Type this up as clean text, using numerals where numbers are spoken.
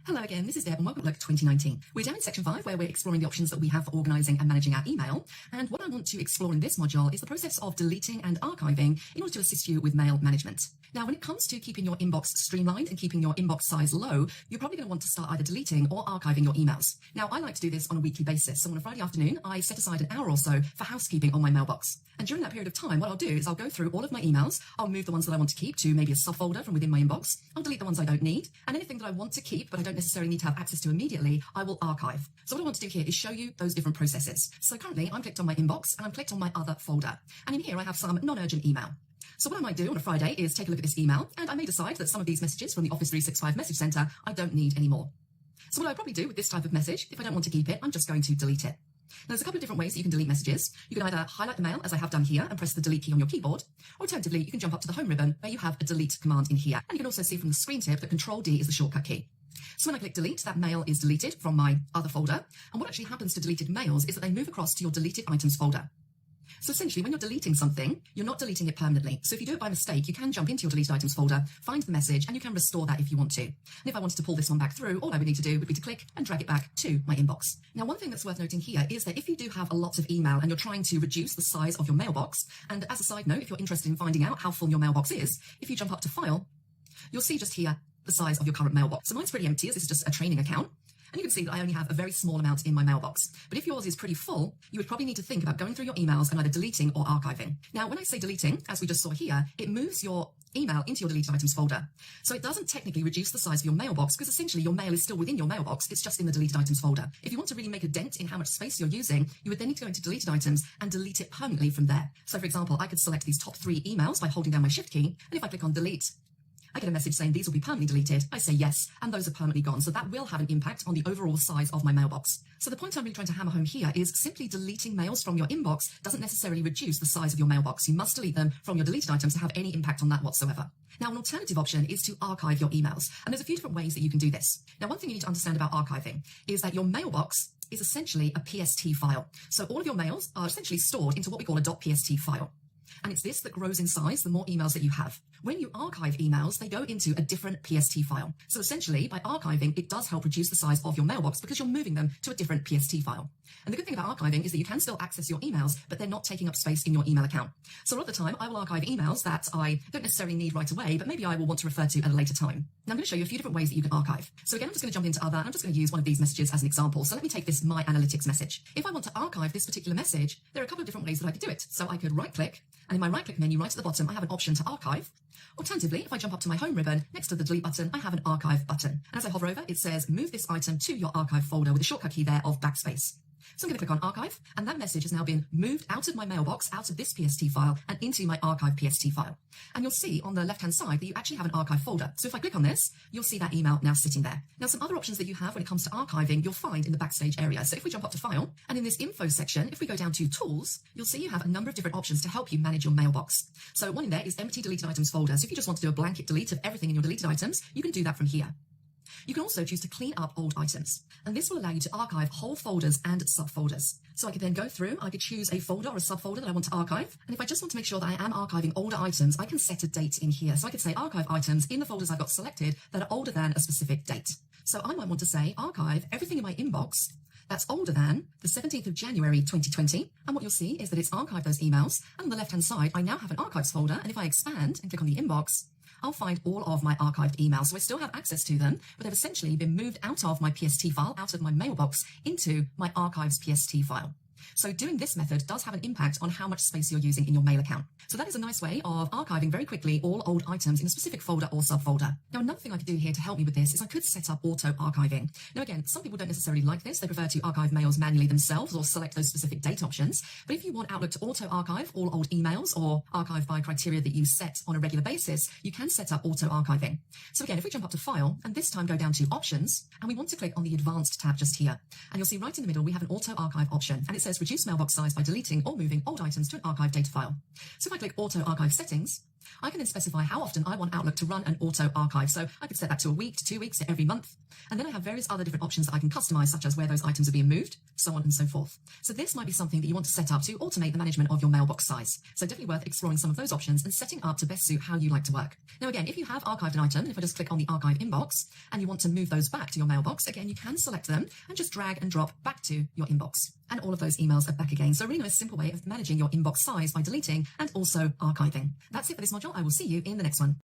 Hello again, this is Deb and welcome to Outlook 2019. We're down in section 5 where we're exploring the options that we have for organising and managing our email. And what I want to explore in this module is the process of deleting and archiving in order to assist you with mail management. Now, when it comes to keeping your inbox streamlined and keeping your inbox size low, you're probably going to want to start either deleting or archiving your emails. Now, I like to do this on a weekly basis. So on a Friday afternoon, I set aside an hour or so for housekeeping on my mailbox. And during that period of time, what I'll do is I'll go through all of my emails. I'll move the ones that I want to keep to maybe a subfolder from within my inbox. I'll delete the ones I don't need. And anything that I want to keep, but I don't necessarily need to have access to immediately, I will archive. So what I want to do here is show you those different processes. So currently I'm clicked on my inbox and I'm clicked on my other folder. And in here I have some non-urgent email. So what I might do on a Friday is take a look at this email, and I may decide that some of these messages from the Office 365 Message Center I don't need anymore. So what I probably do with this type of message, if I don't want to keep it, I'm just going to delete it. Now, there's a couple of different ways that you can delete messages. You can either highlight the mail, as I have done here, and press the delete key on your keyboard. Or alternatively, you can jump up to the home ribbon where you have a delete command in here. And you can also see from the screen tip that Control-D is the shortcut key. So when I click delete, that mail is deleted from my other folder. And what actually happens to deleted mails is that they move across to your deleted items folder. So essentially, when you're deleting something, you're not deleting it permanently. So if you do it by mistake, you can jump into your deleted items folder, find the message, and you can restore that if you want to. And if I wanted to pull this one back through, all I would need to do would be to click and drag it back to my inbox. Now, one thing that's worth noting here is that if you do have a lot of email and you're trying to reduce the size of your mailbox, and as a side note, if you're interested in finding out how full your mailbox is, if you jump up to File, you'll see just here the size of your current mailbox. So mine's pretty empty, as this is just a training account. And you can see that I only have a very small amount in my mailbox. But if yours is pretty full, you would probably need to think about going through your emails and either deleting or archiving. Now, when I say deleting, as we just saw here, it moves your email into your deleted items folder. So it doesn't technically reduce the size of your mailbox because essentially your mail is still within your mailbox. It's just in the deleted items folder. If you want to really make a dent in how much space you're using, you would then need to go into deleted items and delete it permanently from there. So for example, I could select these top 3 emails by holding down my shift key. And if I click on delete, I get a message saying these will be permanently deleted. I say yes, and those are permanently gone. So that will have an impact on the overall size of my mailbox. So the point I'm really trying to hammer home here is simply deleting mails from your inbox doesn't necessarily reduce the size of your mailbox. You must delete them from your deleted items to have any impact on that whatsoever. Now, an alternative option is to archive your emails. And there's a few different ways that you can do this. Now, one thing you need to understand about archiving is that your mailbox is essentially a PST file. So all of your mails are essentially stored into what we call a .pst file. And it's this that grows in size the more emails that you have. When you archive emails, they go into a different PST file. So essentially, by archiving, it does help reduce the size of your mailbox because you're moving them to a different PST file. And the good thing about archiving is that you can still access your emails, but they're not taking up space in your email account. So a lot of the time, I will archive emails that I don't necessarily need right away, but maybe I will want to refer to at a later time. Now I'm going to show you a few different ways that you can archive. So again, I'm just going to jump into other, and I'm just going to use one of these messages as an example. So let me take this My Analytics message. If I want to archive this particular message, there are a couple of different ways that I could do it. So I could right click, and in my right click menu right at the bottom, I have an option to archive. Alternatively, if I jump up to my home ribbon, next to the delete button, I have an archive button. And as I hover over, it says move this item to your archive folder with a shortcut key there of backspace. So I'm going to click on archive, and that message has now been moved out of my mailbox, out of this PST file, and into my archive PST file. And you'll see on the left-hand side that you actually have an archive folder. So if I click on this, you'll see that email now sitting there. Now, some other options that you have when it comes to archiving, you'll find in the Backstage area. So if we jump up to File, and in this Info section, if we go down to Tools, you'll see you have a number of different options to help you manage your mailbox. So one in there is Empty Deleted Items folder. So if you just want to do a blanket delete of everything in your deleted items, you can do that from here. You can also choose to clean up old items, and this will allow you to archive whole folders and subfolders. So I could then go through, I could choose a folder or a subfolder that I want to archive, and if I just want to make sure that I am archiving older items, I can set a date in here. So I could say archive items in the folders I've got selected that are older than a specific date. So I might want to say archive everything in my inbox that's older than the 17th of January 2020. And what you'll see is that it's archived those emails, and on the left-hand side, I now have an archives folder, and if I expand and click on the inbox, I'll find all of my archived emails. So I still have access to them, but they've essentially been moved out of my PST file, out of my mailbox, into my archives PST file. So doing this method does have an impact on how much space you're using in your mail account. So that is a nice way of archiving very quickly all old items in a specific folder or subfolder. Now, another thing I could do here to help me with this is I could set up auto archiving. Now, again, some people don't necessarily like this. They prefer to archive mails manually themselves or select those specific date options. But if you want Outlook to auto archive all old emails or archive by criteria that you set on a regular basis, you can set up auto archiving. So again, if we jump up to File and this time go down to Options, and we want to click on the Advanced tab just here, and you'll see right in the middle we have an auto archive option, and it says reduce mailbox size by deleting or moving old items to an archive data file. So if I click Auto Archive Settings, I can then specify how often I want Outlook to run an auto archive. So I could set that to a week, to 2 weeks, to every month. And then I have various other different options that I can customize, such as where those items are being moved, so on and so forth. So this might be something that you want to set up to automate the management of your mailbox size. So definitely worth exploring some of those options and setting up to best suit how you like to work. Now again, if you have archived an item, if I just click on the archive inbox and you want to move those back to your mailbox, again, you can select them and just drag and drop back to your inbox. And all of those emails are back again. So a really nice simple way of managing your inbox size by deleting and also archiving. That's it for this module. I will see you in the next one.